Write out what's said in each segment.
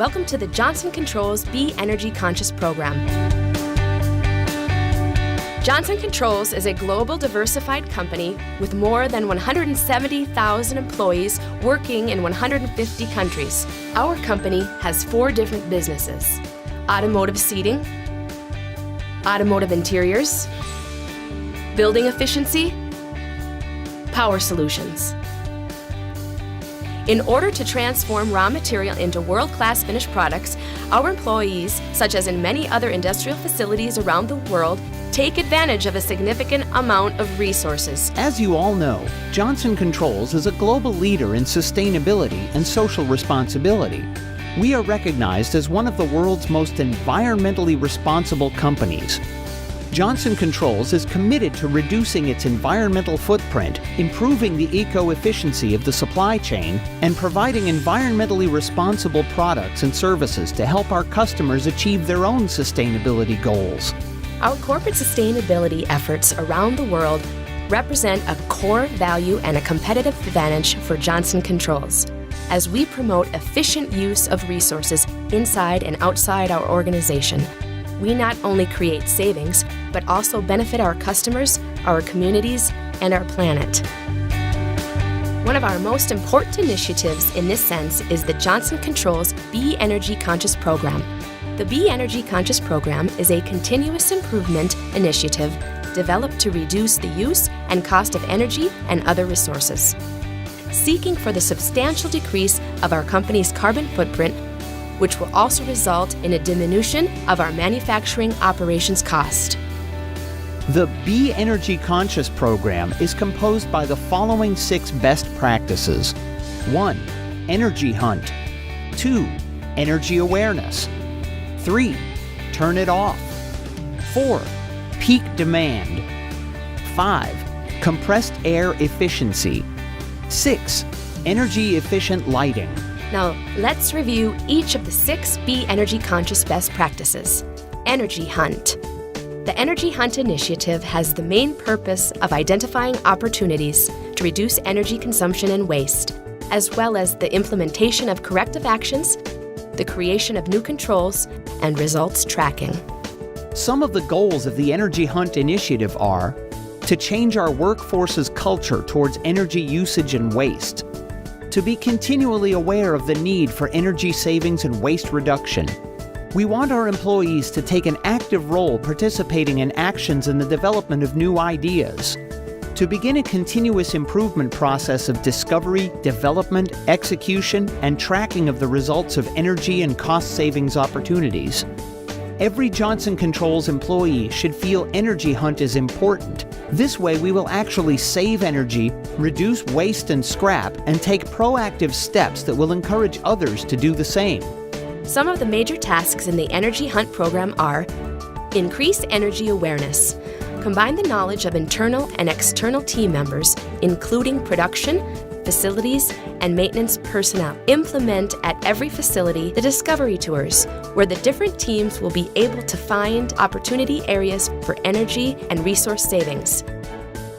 Welcome to the Johnson Controls Be Energy Conscious program. Johnson Controls is a global diversified company with more than 170,000 employees working in 150 countries. Our company has 4 different businesses: automotive seating, automotive interiors, building efficiency, power solutions. In order to transform raw material into world-class finished products, our employees, such as in many other industrial facilities around the world, take advantage of a significant amount of resources. As you all know, Johnson Controls is a global leader in sustainability and social responsibility. We are recognized as one of the world's most environmentally responsible companies. Johnson Controls is committed to reducing its environmental footprint, improving the eco-efficiency of the supply chain, and providing environmentally responsible products and services to help our customers achieve their own sustainability goals. Our corporate sustainability efforts around the world represent a core value and a competitive advantage for Johnson Controls, as we promote efficient use of resources inside and outside our organization. We not only create savings, but also benefit our customers, our communities, and our planet. One of our most important initiatives in this sense is the Johnson Controls Be Energy Conscious program. The Be Energy Conscious program is a continuous improvement initiative developed to reduce the use and cost of energy and other resources, seeking for the substantial decrease of our company's carbon footprint, which will also result in a diminution of our manufacturing operations cost. The Be Energy Conscious program is composed by the following 6 best practices. 1. Energy Hunt. 2. Energy Awareness. 3. Turn it off. 4. Peak Demand. 5. Compressed air efficiency. 6. Energy efficient lighting. Now, let's review each of the 6 Be Energy Conscious best practices. Energy Hunt. The Energy Hunt initiative has the main purpose of identifying opportunities to reduce energy consumption and waste, as well as the implementation of corrective actions, the creation of new controls, and results tracking. Some of the goals of the Energy Hunt initiative are to change our workforce's culture towards energy usage and waste, to be continually aware of the need for energy savings and waste reduction. We want our employees to take an active role participating in actions in the development of new ideas, to begin a continuous improvement process of discovery, development, execution, and tracking of the results of energy and cost savings opportunities. Every Johnson Controls employee should feel Energy Hunt is important. This way we will actually save energy, reduce waste and scrap, and take proactive steps that will encourage others to do the same. Some of the major tasks in the Energy Hunt program are: increase energy awareness. Combine the knowledge of internal and external team members, including production, facilities, and maintenance personnel. Implement at every facility the discovery tours, where the different teams will be able to find opportunity areas for energy and resource savings.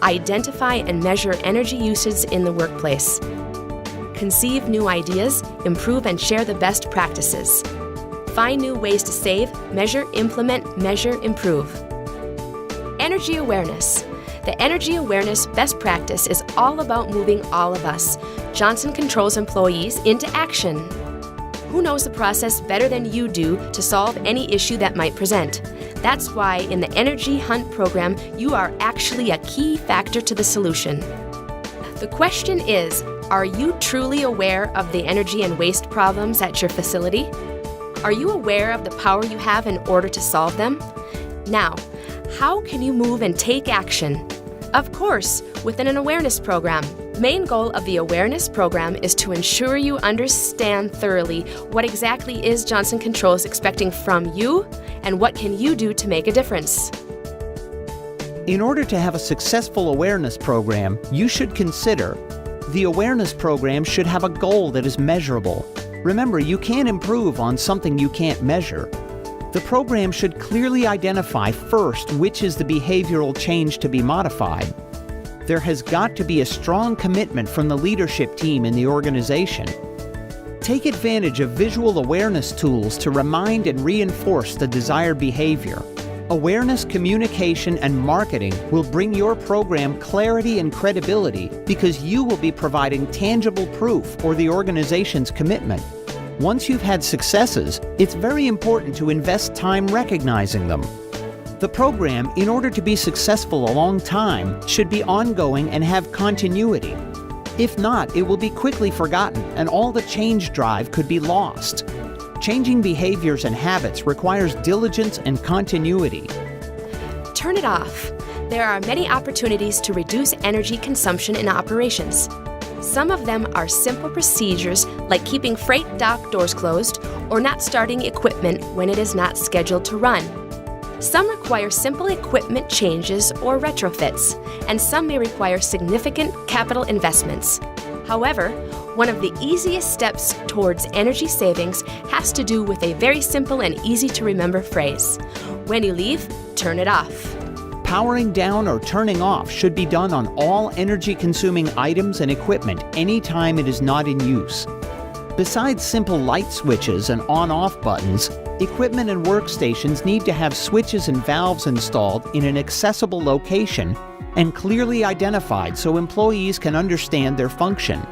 Identify and measure energy usage in the workplace. Conceive new ideas, improve and share the best practices. Find new ways to save, measure, implement, measure, improve. Energy awareness. The energy awareness best practice is all about moving all of us, Johnson Controls employees, into action. Who knows the process better than you do to solve any issue that might present? That's why in the Energy Hunt program, you are actually a key factor to the solution. The question is, are you truly aware of the energy and waste problems at your facility? Are you aware of the power you have in order to solve them? Now, how can you move and take action? Of course, within an awareness program. The main goal of the awareness program is to ensure you understand thoroughly what exactly is Johnson Controls expecting from you and what can you do to make a difference. In order to have a successful awareness program, you should consider the awareness program should have a goal that is measurable. Remember, you can't improve on something you can't measure. The program should clearly identify first which is the behavioral change to be modified. There has got to be a strong commitment from the leadership team in the organization. Take advantage of visual awareness tools to remind and reinforce the desired behavior. Awareness, communication, and marketing will bring your program clarity and credibility because you will be providing tangible proof for the organization's commitment. Once you've had successes, it's very important to invest time recognizing them. The program, in order to be successful a long time, should be ongoing and have continuity. If not, it will be quickly forgotten and all the change drive could be lost. Changing behaviors and habits requires diligence and continuity. Turn it off. There are many opportunities to reduce energy consumption in operations. Some of them are simple procedures like keeping freight dock doors closed or not starting equipment when it is not scheduled to run. Some require simple equipment changes or retrofits, and some may require significant capital investments. However, one of the easiest steps towards energy savings has to do with a very simple and easy to remember phrase. When you leave, turn it off. Powering down or turning off should be done on all energy-consuming items and equipment anytime it is not in use. Besides simple light switches and on-off buttons, equipment and workstations need to have switches and valves installed in an accessible location and clearly identified so employees can understand their function.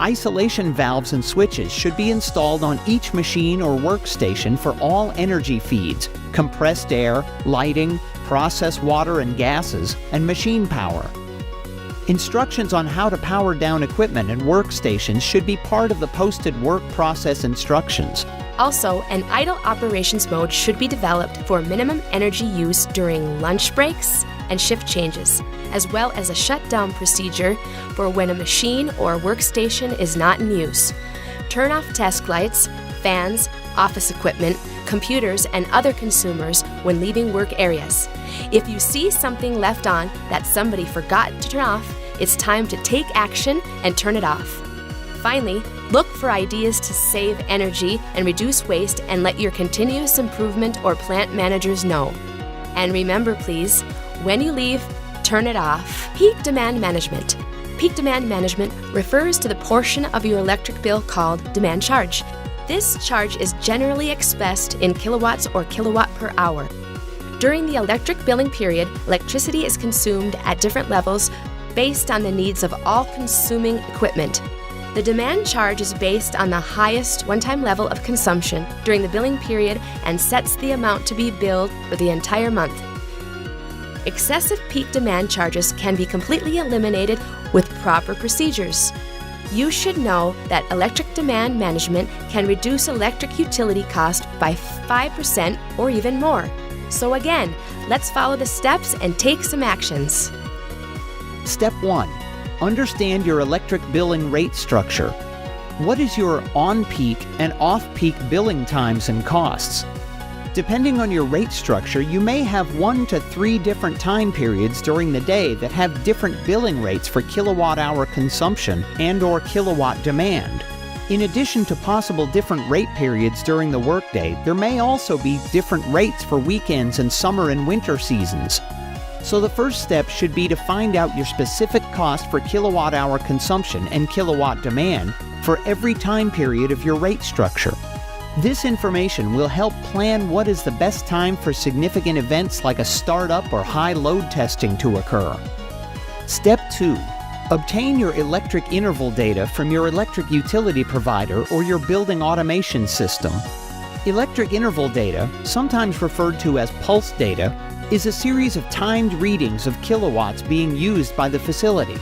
Isolation valves and switches should be installed on each machine or workstation for all energy feeds, compressed air, lighting, processed water and gases, and machine power. Instructions on how to power down equipment and workstations should be part of the posted work process instructions. Also, an idle operations mode should be developed for minimum energy use during lunch breaks and shift changes, as well as a shutdown procedure for when a machine or workstation is not in use. Turn off task lights, fans, office equipment, computers, and other consumers when leaving work areas. If you see something left on that somebody forgot to turn off, it's time to take action and turn it off. Finally, look for ideas to save energy and reduce waste and let your continuous improvement or plant managers know. And remember, please, when you leave, turn it off. Peak demand management. Peak demand management refers to the portion of your electric bill called demand charge. This charge is generally expressed in kilowatts or kilowatt per hour. During the electric billing period, electricity is consumed at different levels based on the needs of all consuming equipment. The demand charge is based on the highest one-time level of consumption during the billing period and sets the amount to be billed for the entire month. Excessive peak demand charges can be completely eliminated with proper procedures. You should know that electric demand management can reduce electric utility cost by 5% or even more. So again, let's follow the steps and take some actions. Step 1. Understand your electric billing rate structure. What is your on-peak and off-peak billing times and costs? Depending on your rate structure, you may have 1 to 3 different time periods during the day that have different billing rates for kilowatt-hour consumption and/or kilowatt demand. In addition to possible different rate periods during the workday, there may also be different rates for weekends and summer and winter seasons. So the first step should be to find out your specific cost for kilowatt-hour consumption and kilowatt demand for every time period of your rate structure. This information will help plan what is the best time for significant events like a startup or high load testing to occur. Step 2. Obtain your electric interval data from your electric utility provider or your building automation system. Electric interval data, sometimes referred to as pulse data, is a series of timed readings of kilowatts being used by the facility.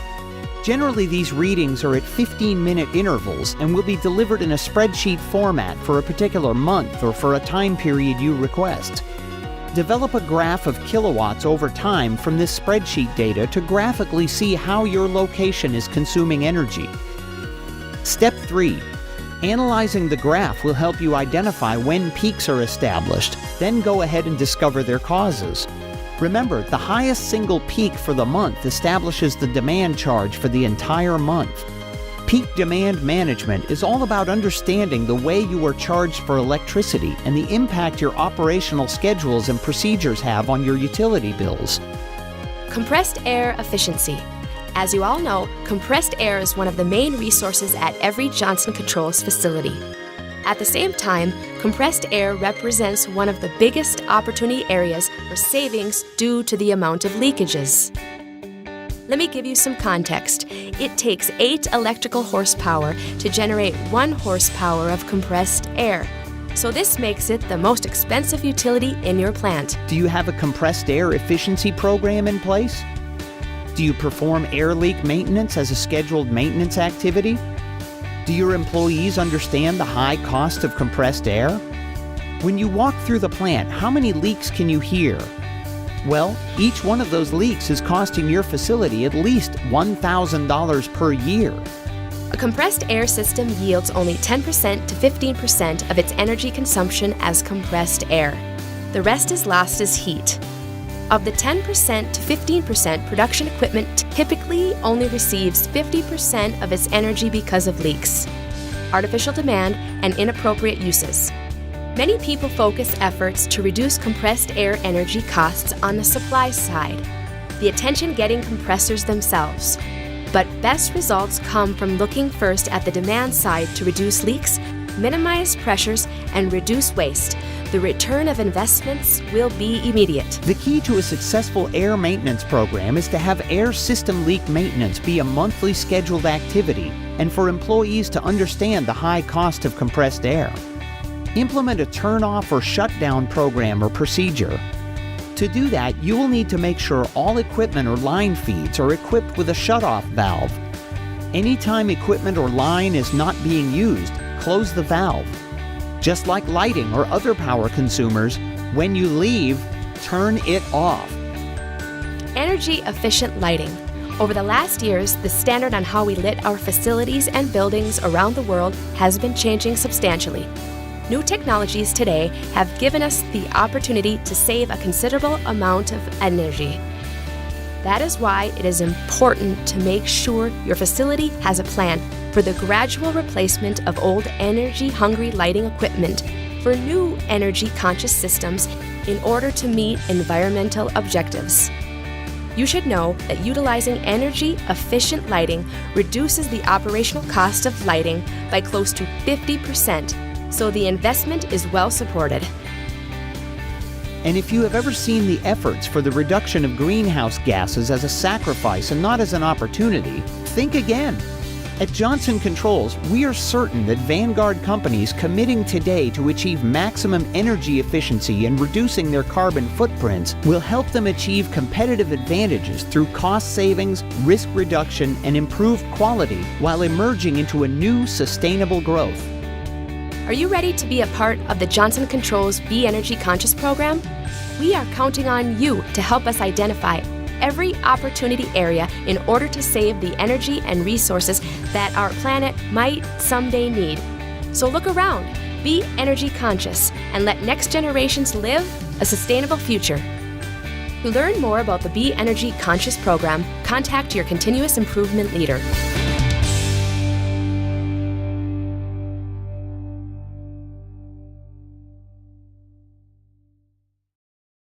Generally, these readings are at 15-minute intervals and will be delivered in a spreadsheet format for a particular month or for a time period you request. Develop a graph of kilowatts over time from this spreadsheet data to graphically see how your location is consuming energy. Step 3. Analyzing the graph will help you identify when peaks are established, then go ahead and discover their causes. Remember, the highest single peak for the month establishes the demand charge for the entire month. Peak demand management is all about understanding the way you are charged for electricity and the impact your operational schedules and procedures have on your utility bills. Compressed air efficiency. As you all know, compressed air is one of the main resources at every Johnson Controls facility. At the same time, compressed air represents one of the biggest opportunity areas for savings due to the amount of leakages. Let me give you some context. It takes 8 electrical horsepower to generate 1 horsepower of compressed air. So this makes it the most expensive utility in your plant. Do you have a compressed air efficiency program in place? Do you perform air leak maintenance as a scheduled maintenance activity? Do your employees understand the high cost of compressed air? When you walk through the plant, how many leaks can you hear? Well, each one of those leaks is costing your facility at least $1,000 per year. A compressed air system yields only 10% to 15% of its energy consumption as compressed air. The rest is lost as heat. Of the 10% to 15%, production equipment typically only receives 50% of its energy because of leaks, artificial demand, and inappropriate uses. Many people focus efforts to reduce compressed air energy costs on the supply side, the attention-getting compressors themselves. But best results come from looking first at the demand side to reduce leaks, minimize pressures, and reduce waste. The return of investments will be immediate. The key to a successful air maintenance program is to have air system leak maintenance be a monthly scheduled activity and for employees to understand the high cost of compressed air. Implement a turn-off or shutdown program or procedure. To do that, you will need to make sure all equipment or line feeds are equipped with a shut-off valve. Anytime equipment or line is not being used, close the valve. Just like lighting or other power consumers, when you leave, turn it off. Energy-efficient lighting. Over the last years, the standard on how we lit our facilities and buildings around the world has been changing substantially. New technologies today have given us the opportunity to save a considerable amount of energy. That is why it is important to make sure your facility has a plan for the gradual replacement of old energy-hungry lighting equipment for new energy-conscious systems in order to meet environmental objectives. You should know that utilizing energy-efficient lighting reduces the operational cost of lighting by close to 50%. So the investment is well supported. And if you have ever seen the efforts for the reduction of greenhouse gases as a sacrifice and not as an opportunity, think again. At Johnson Controls, we are certain that Vanguard companies committing today to achieve maximum energy efficiency and reducing their carbon footprints will help them achieve competitive advantages through cost savings, risk reduction, and improved quality while emerging into a new sustainable growth. Are you ready to be a part of the Johnson Controls Be Energy Conscious program? We are counting on you to help us identify every opportunity area in order to save the energy and resources that our planet might someday need. So look around, be energy conscious, and let next generations live a sustainable future. To learn more about the Be Energy Conscious program, contact your continuous improvement leader.